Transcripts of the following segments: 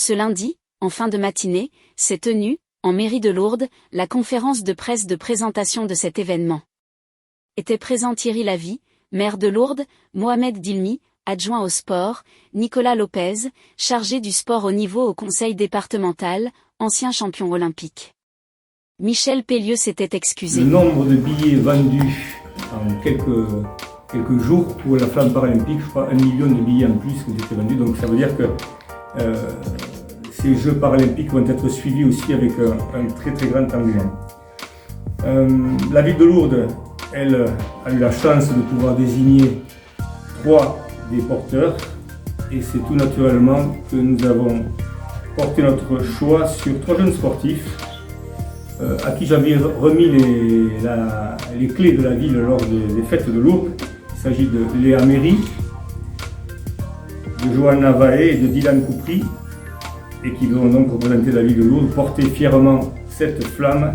Ce lundi, en fin de matinée, s'est tenue, en mairie de Lourdes, la conférence de presse de présentation de cet événement. Étaient présents Thierry Lavie, maire de Lourdes, Mohamed Dilmi, adjoint au sport, Nicolas Lopez, chargé du sport au niveau au conseil départemental, ancien champion olympique. Michel Pellieu s'était excusé. Le nombre de billets vendus en quelques jours pour la flamme paralympique, je crois 1 million de billets en plus qui ont été vendus, donc ça veut dire que ces Jeux paralympiques vont être suivis aussi avec un très grand engouement. La ville de Lourdes, elle a eu la chance de pouvoir désigner 3 des porteurs et c'est tout naturellement que nous avons porté notre choix sur 3 jeunes sportifs à qui j'avais remis les clés de la ville lors des fêtes de Lourdes. Il s'agit de Léa Méry, de Johanna Vaé et de Dylan Coupry, et qui vont donc représenter la ville de Lourdes, porter fièrement cette flamme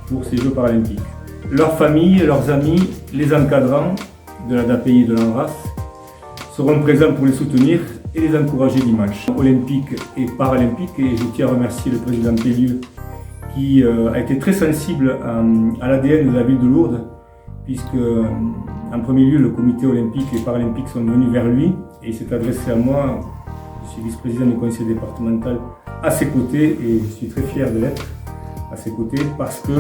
pour ces Jeux paralympiques. Leurs familles, leurs amis, les encadrants de la DAPI et de l'ANRAS seront présents pour les soutenir et les encourager dimanche. Olympique et paralympique, et je tiens à remercier le président Pellieu qui a été très sensible à l'ADN de la ville de Lourdes, puisque en premier lieu le comité olympique et paralympique sont venus vers lui et il s'est adressé à moi. Je suis vice-président du conseil départemental à ses côtés et je suis très fier de l'être à ses côtés parce que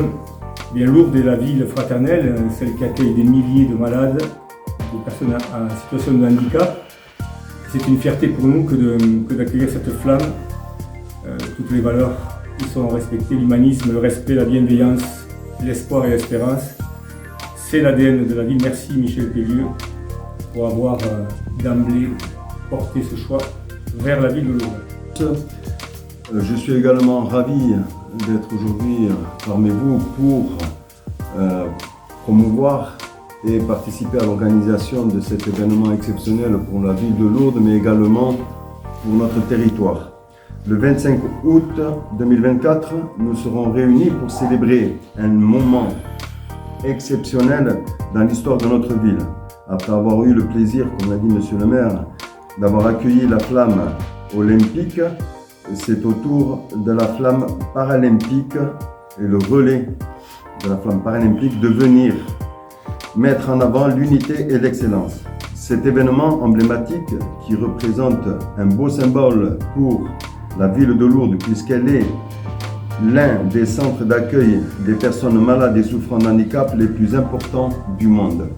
bien Lourdes est la ville fraternelle, celle qui accueille des milliers de malades, de personnes en situation de handicap. C'est une fierté pour nous que d'accueillir cette flamme, toutes les valeurs qui sont respectées, l'humanisme, le respect, la bienveillance, l'espoir et l'espérance. C'est l'ADN de la ville. Merci Michel Pellieu pour avoir d'emblée porté ce choix vers la ville de Lourdes. Je suis également ravi d'être aujourd'hui parmi vous pour promouvoir et participer à l'organisation de cet événement exceptionnel pour la ville de Lourdes, mais également pour notre territoire. Le 25 août 2024, nous serons réunis pour célébrer un moment exceptionnel dans l'histoire de notre ville. Après avoir eu le plaisir, comme l'a dit Monsieur le maire, d'avoir accueilli la flamme olympique, c'est au tour de la flamme paralympique et le relais de la flamme paralympique de venir mettre en avant l'unité et l'excellence. Cet événement emblématique qui représente un beau symbole pour la ville de Lourdes puisqu'elle est l'un des centres d'accueil des personnes malades et souffrant d'handicap les plus importants du monde.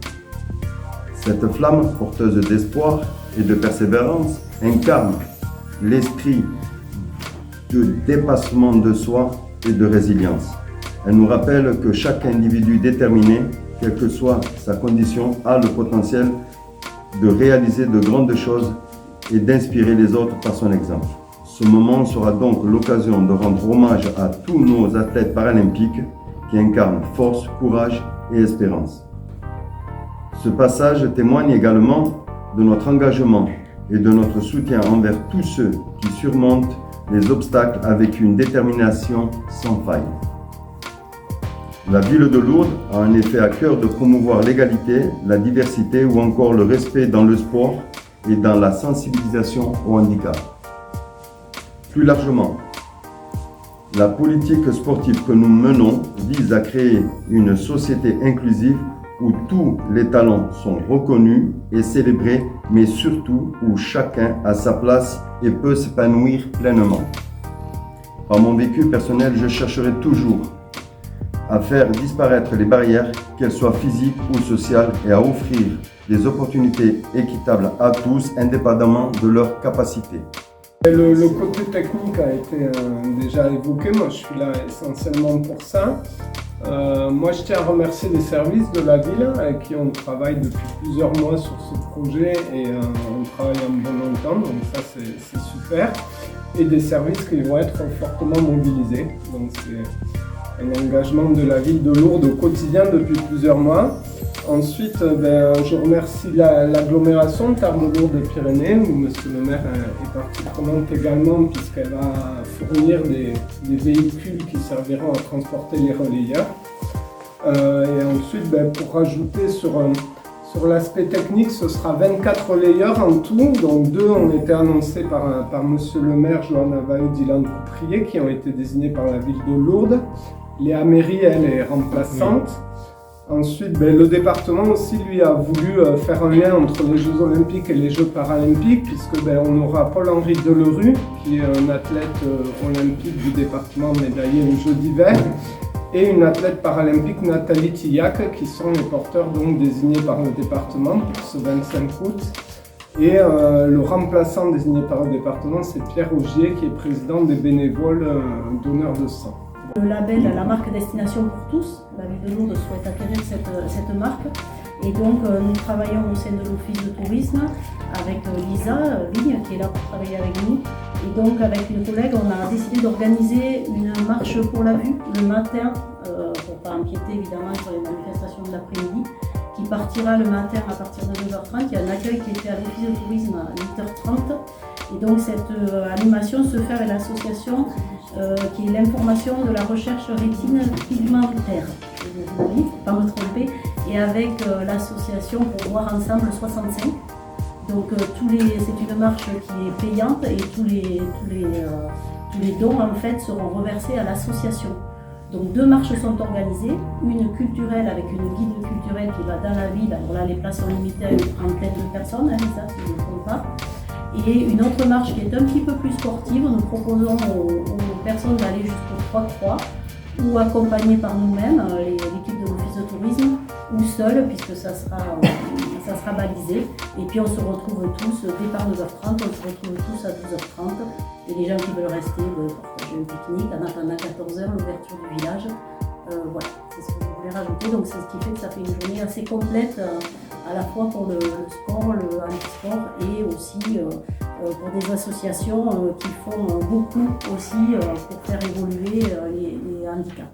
Cette flamme, porteuse d'espoir et de persévérance, incarne l'esprit de dépassement de soi et de résilience. Elle nous rappelle que chaque individu déterminé, quelle que soit sa condition, a le potentiel de réaliser de grandes choses et d'inspirer les autres par son exemple. Ce moment sera donc l'occasion de rendre hommage à tous nos athlètes paralympiques qui incarnent force, courage et espérance. Ce passage témoigne également de notre engagement et de notre soutien envers tous ceux qui surmontent les obstacles avec une détermination sans faille. La ville de Lourdes a en effet à cœur de promouvoir l'égalité, la diversité ou encore le respect dans le sport et dans la sensibilisation au handicap. Plus largement, la politique sportive que nous menons vise à créer une société inclusive où tous les talents sont reconnus et célébrés, mais surtout où chacun a sa place et peut s'épanouir pleinement. Par mon vécu personnel, je chercherai toujours à faire disparaître les barrières, qu'elles soient physiques ou sociales, et à offrir des opportunités équitables à tous, indépendamment de leurs capacités. Le côté technique a été déjà évoqué, moi je suis là essentiellement pour ça. Moi je tiens à remercier les services de la ville avec qui on travaille depuis plusieurs mois sur ce projet et on travaille en bon entente, donc ça c'est super. Et des services qui vont être fortement mobilisés, donc c'est un engagement de la ville de Lourdes au quotidien depuis plusieurs mois. Ensuite, je remercie l'agglomération Tarbes-Lourdes-Pyrénées où Monsieur le maire est partie prenante également puisqu'elle va fournir des véhicules qui serviront à transporter les relayeurs. Et ensuite, pour rajouter sur Sur l'aspect technique, ce sera 24 relayeurs en tout, dont 2 ont été annoncés par monsieur le maire Johanna Vahu, Dylan Couprier, qui ont été désignés par la ville de Lourdes. Léa Méry, elle, est remplaçante. Ensuite, le département aussi, lui, a voulu faire un lien entre les Jeux Olympiques et les Jeux Paralympiques, puisque on aura Paul-Henri Delerue, qui est un athlète olympique du département médaillé aux Jeux d'hiver, et une athlète paralympique, Nathalie Tillac, qui sont les porteurs donc désignés par le département pour ce 25 août. Et le remplaçant désigné par le département, c'est Pierre Augier, qui est président des bénévoles donneurs de sang. Le label, la marque Destination pour tous, la ville de Lourdes souhaite acquérir cette marque. Et donc nous travaillons au sein de l'Office de tourisme avec Lisa Vigne qui est là pour travailler avec nous. Et donc avec une collègue, on a décidé d'organiser une marche pour la vue le matin, pour ne pas empiéter évidemment sur les manifestations de l'après-midi, qui partira le matin à partir de 9h30. Il y a un accueil qui était à l'Office de tourisme à 8h30. Et donc cette animation se fait avec l'association qui est l'information de la recherche rétine pigmentaire, je ne vais pas me tromper, et avec l'association pour voir ensemble 65. Donc c'est une marche qui est payante et tous les dons en fait seront reversés à l'association. Donc 2 marches sont organisées, une culturelle avec une guide culturelle qui va dans la ville, alors là les places sont limitées à une trentaine de personnes, Lisa, si je ne me trompe pas. Et une autre marche qui est un petit peu plus sportive, nous proposons aux personnes d'aller jusqu'au 3-3 ou accompagnées par nous-mêmes, l'équipe de l'Office de tourisme, ou seule puisque ça sera balisé. Et puis on se retrouve tous, départ 9h30, on se retrouve tous à 12h30. Et les gens qui veulent rester partager une pique-nique en attendant 14h, l'ouverture du village. Voilà, c'est ce que je voulais rajouter. Donc c'est ce qui fait que ça fait une journée assez complète à la fois pour le sport, le handisport et aussi pour des associations qui font beaucoup aussi pour faire évoluer les handicaps.